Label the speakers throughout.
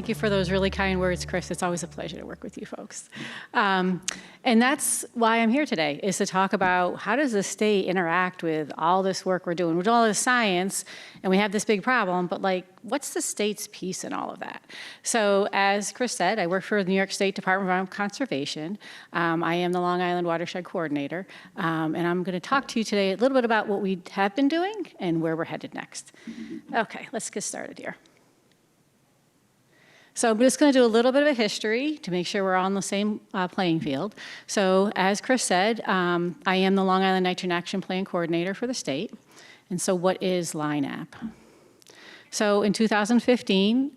Speaker 1: Thank you for those really kind words, Chris. It's always a pleasure to work with you folks. And that's why I'm here today, is to talk about how does the state interact with all this work we're doing, with all this science, and we have this big problem, but like, what's the state's piece in all of that? So as Chris said, I work for the New York State Department of Environmental Conservation. I am the Long Island Watershed Coordinator, and I'm gonna talk to you today a little bit about what we have been doing and where we're headed next. Okay, let's get started here. So I'm just going to do a little bit of a history to make sure we're all on the same playing field. So as Chris said, I am the Long Island Nitrogen Action Plan Coordinator for the state. And so what is LINAP? So in 2015,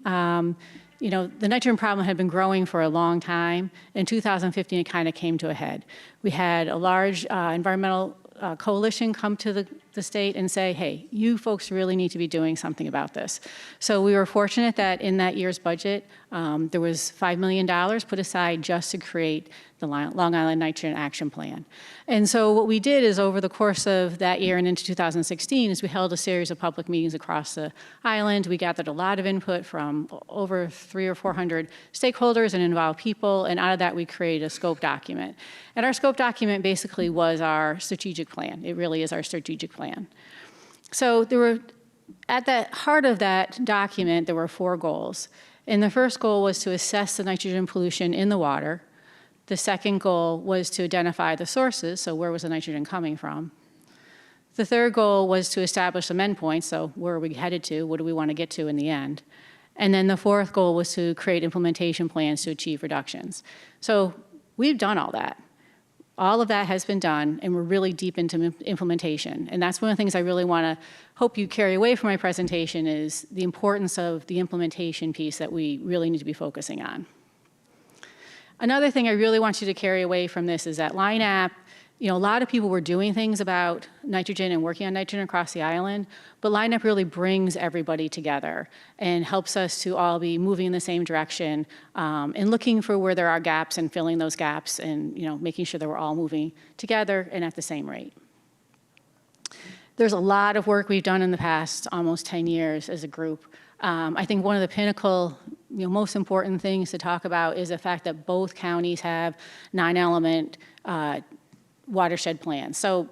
Speaker 1: you know, the nitrogen problem had been growing for a long time. In 2015, it kind of came to a head. We had a large environmental coalition come to the state and say, hey, you folks really need to be doing something about this. So we were fortunate that in that year's budget, there was $5 million put aside just to create the Long Island Nitrogen Action Plan. And so what we did is over the course of that year and into 2016 is we held a series of public meetings across the island. We gathered a lot of input from over 300 or 400 stakeholders and involved people, and out of that we created a scope document. And our scope document basically was our strategic plan. It really is our strategic plan. So there were, at the heart of that document, there were 4 goals. And the first goal was to assess the nitrogen pollution in the water. The second goal was to identify the sources, so where was the nitrogen coming from. The third goal was to establish some endpoints, so where are we headed to, what do we want to get to in the end. And then the fourth goal was to create implementation plans to achieve reductions. So we've done all that. All of that has been done, and we're really deep into implementation. And that's one of the things I really want to hope you carry away from my presentation is the importance of the implementation piece that we really need to be focusing on. Another thing I really want you to carry away from this is that LINAP, you know, a lot of people were doing things about nitrogen and working on nitrogen across the island, but LINAP really brings everybody together and helps us to all be moving in the same direction and looking for where there are gaps and filling those gaps and, you know, making sure that we're all moving together and at the same rate. There's a lot of work we've done in the past almost 10 years as a group. I think one of the pinnacle, you know, most important things to talk about is the fact that both counties have 9-element watershed plans. So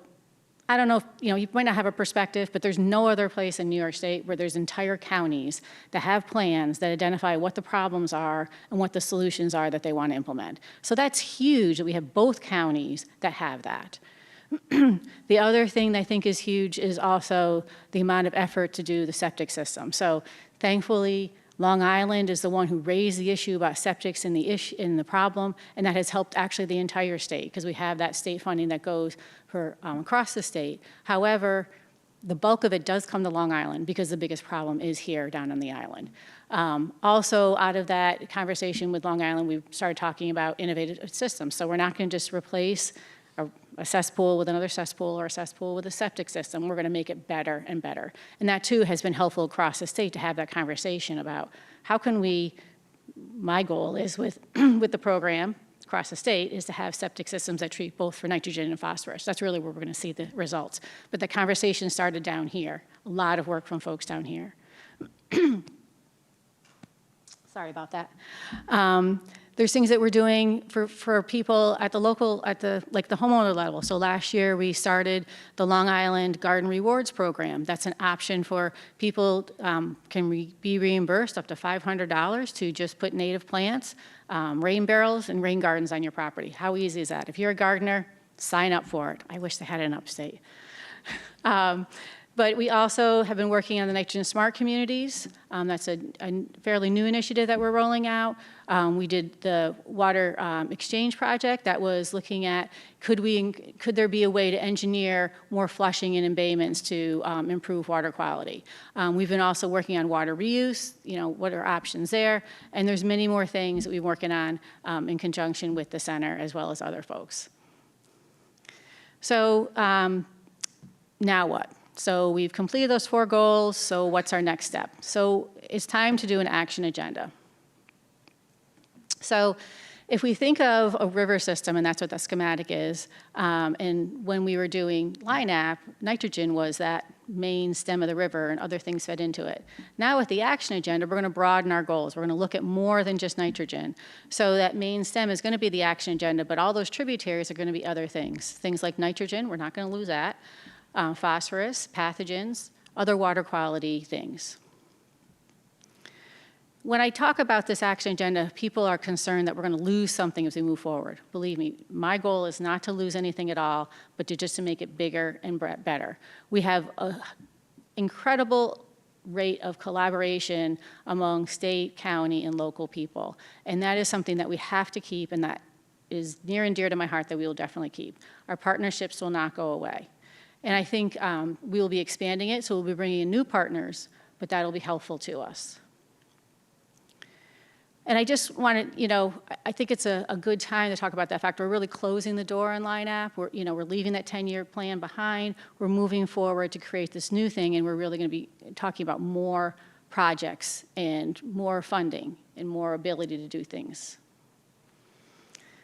Speaker 1: I don't know if, you know, you might not have a perspective, but there's no other place in New York State where there's entire counties that have plans that identify what the problems are and what the solutions are that they want to implement. So that's huge that we have both counties that have that. The other thing that I think is huge is also the amount of effort to do the septic system. So thankfully, Long Island is the one who raised the issue about septics in the problem, and that has helped actually the entire state because we have that state funding that goes for, across the state. However, the bulk of it does come to Long Island because the biggest problem is here down on the island. Also, out of that conversation with Long Island, we started talking about innovative systems. So we're not going to just replace a cesspool with another cesspool or a cesspool with a septic system. We're going to make it better and better. And that too has been helpful across the state to have that conversation about how can we, my goal is with the program across the state is to have septic systems that treat both for nitrogen and phosphorus. That's really where we're going to see the results. But the conversation started down here. A lot of work from folks down here. Sorry about that. There's things that we're doing for people at the local, like the homeowner level. So last year we started the Long Island Garden Rewards Program. That's an option for people can be reimbursed up to $500 to just put native plants, rain barrels, and rain gardens on your property. How easy is that? If you're a gardener, sign up for it. I wish they had it in upstate. But we also have been working on the Nitrogen Smart Communities. That's a fairly new initiative that we're rolling out. We did the water exchange project that was looking at could there be a way to engineer more flushing and embayments to improve water quality. We've been also working on water reuse, you know, what are options there? And there's many more things that we're working on in conjunction with the center as well as other folks. So now what? So we've completed those 4 goals, so what's our next step? So it's time to do an action agenda. So if we think of a river system, and that's what the schematic is, and when we were doing LINAP, nitrogen was that main stem of the river and other things fed into it. Now with the action agenda, we're going to broaden our goals. We're going to look at more than just nitrogen. So that main stem is going to be the action agenda, but all those tributaries are going to be other things. Things like nitrogen, we're not going to lose that. Phosphorus, pathogens, other water quality things. When I talk about this action agenda, people are concerned that we're going to lose something as we move forward. Believe me, my goal is not to lose anything at all, but just to make it bigger and better. We have an incredible rate of collaboration among state, county, and local people. And that is something that we have to keep, and that is near and dear to my heart that we will definitely keep. Our partnerships will not go away. And I think we will be expanding it, so we'll be bringing in new partners, but that'll be helpful to us. And I just wanted, I think it's a good time to talk about that fact. We're really closing the door on Line App. We're leaving that 10-year plan behind. We're moving forward to create this new thing, and we're really going to be talking about more projects and more funding and more ability to do things.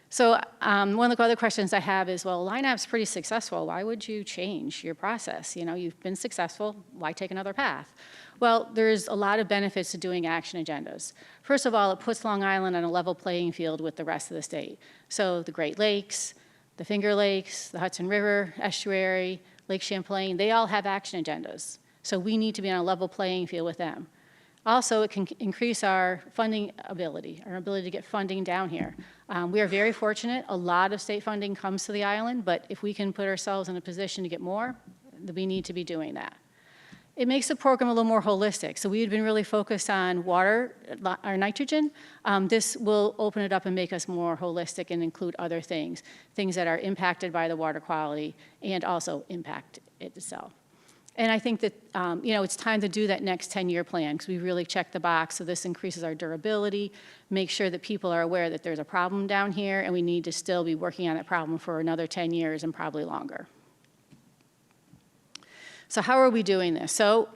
Speaker 1: So one of the other questions I have is, well, Line App's pretty successful. Why would you change your process? You've been successful. Why take another path? Well, there's a lot of benefits to doing action agendas. First of all, it puts Long Island on a level playing field with the rest of the state. So the Great Lakes, the Finger Lakes, the Hudson River Estuary, Lake Champlain, they all have action agendas. So we need to be on a level playing field with them. Also, it can increase our funding ability, our ability to get funding down here. We are very fortunate. A lot of state funding comes to the island, but if we can put ourselves in a position to get more, we need to be doing that. It makes the program a little more holistic. So we had been really focused on water or nitrogen. This will open it up and make us more holistic and include other things, things that are impacted by the water quality and also impact it itself. And I think that it's time to do that next 10-year plan because we really checked the box. So this increases our durability, make sure that people are aware that there's a problem down here and we need to still be working on that problem for another 10 years and probably longer. So how are we doing this? So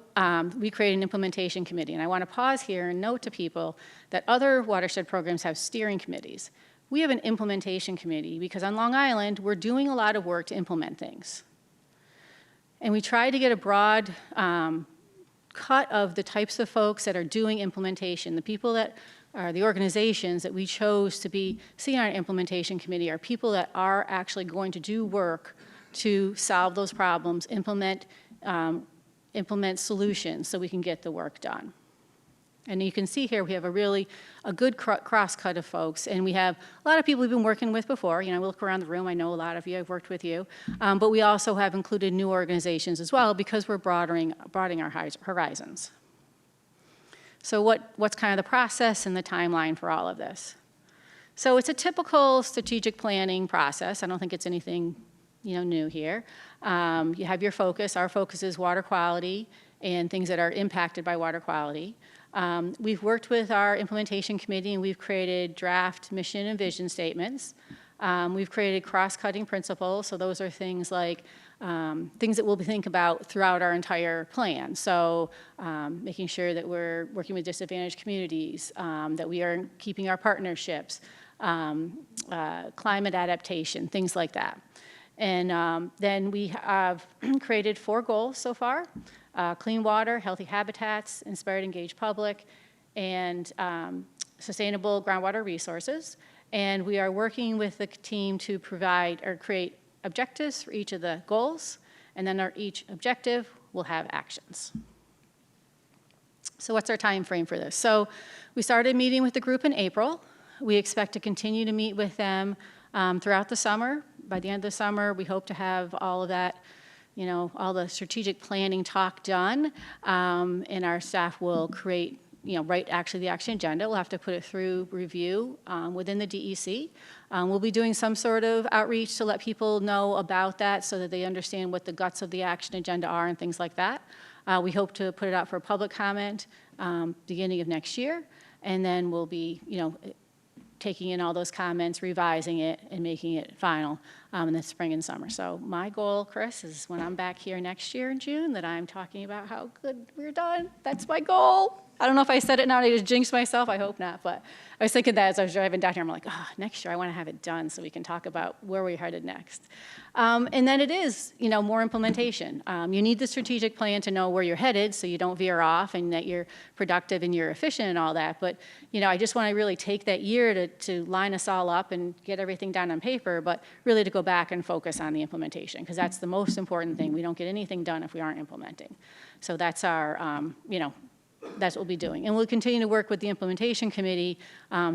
Speaker 1: we created an implementation committee. And I want to pause here and note to people that other watershed programs have steering committees. We have an implementation committee because on Long Island, we're doing a lot of work to implement things. And we try to get a broad cut of the types of folks that are doing implementation. The people that are the organizations that we chose to be seen on our implementation committee are people that are actually going to do work to solve those problems, implement solutions so we can get the work done. And you can see here we have a good cross-cut of folks, and we have a lot of people we've been working with before. We look around the room, I know a lot of you, I've worked with you. But we also have included new organizations as well because we're broadening our horizons. So what's kind of the process and the timeline for all of this? So it's a typical strategic planning process. I don't think it's anything new here. You have your focus. Our focus is water quality and things that are impacted by water quality. We've worked with our implementation committee and we've created draft mission and vision statements. We've created cross-cutting principles, so those are things like things that we'll think about throughout our entire plan. So making sure that we're working with disadvantaged communities, that we are keeping our partnerships, climate adaptation, things like that. And then we have created 4 goals so far. Clean water, healthy habitats, inspired engaged public, and sustainable groundwater resources. And we are working with the team to provide or create objectives for each of the goals, and then each objective will have actions. So what's our time frame for this? So we started meeting with the group in April. We expect to continue to meet with them throughout the summer. By the end of the summer, we hope to have all of that, all the strategic planning talk done, and our staff will create, write actually the action agenda. We'll have to put it through review within the DEC. We'll be doing some sort of outreach to let people know about that so that they understand what the guts of the action agenda are and things like that. We hope to put it out for public comment beginning of next year, and then we'll be, taking in all those comments, revising it, and making it final in the spring and summer. So my goal, Chris, is when I'm back here next year in June, that I'm talking about how good we're done. That's my goal. I don't know if I said it now, I just jinxed myself, I hope not, but I was thinking that as I was driving down here, I'm like, oh, next year I want to have it done so we can talk about where we're headed next. And then it is, more implementation. You need the strategic plan to know where you're headed so you don't veer off and that you're productive and you're efficient and all that, but, I just want to really take that year to line us all up and get everything down on paper, but really to go back and focus on the implementation, because that's the most important thing. We don't get anything done if we aren't implementing. So that's our, that's what we'll be doing. And we'll continue to work with the implementation committee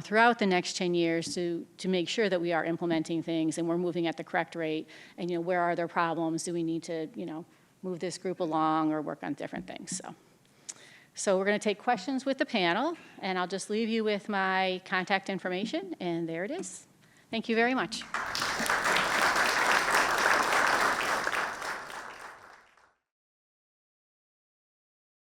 Speaker 1: throughout the next 10 years to make sure that we are implementing things and we're moving at the correct rate. And, where are there problems? Do we need to, move this group along or work on different things? So we're going to take questions with the panel, and I'll just leave you with my contact information, and there it is. Thank you very much.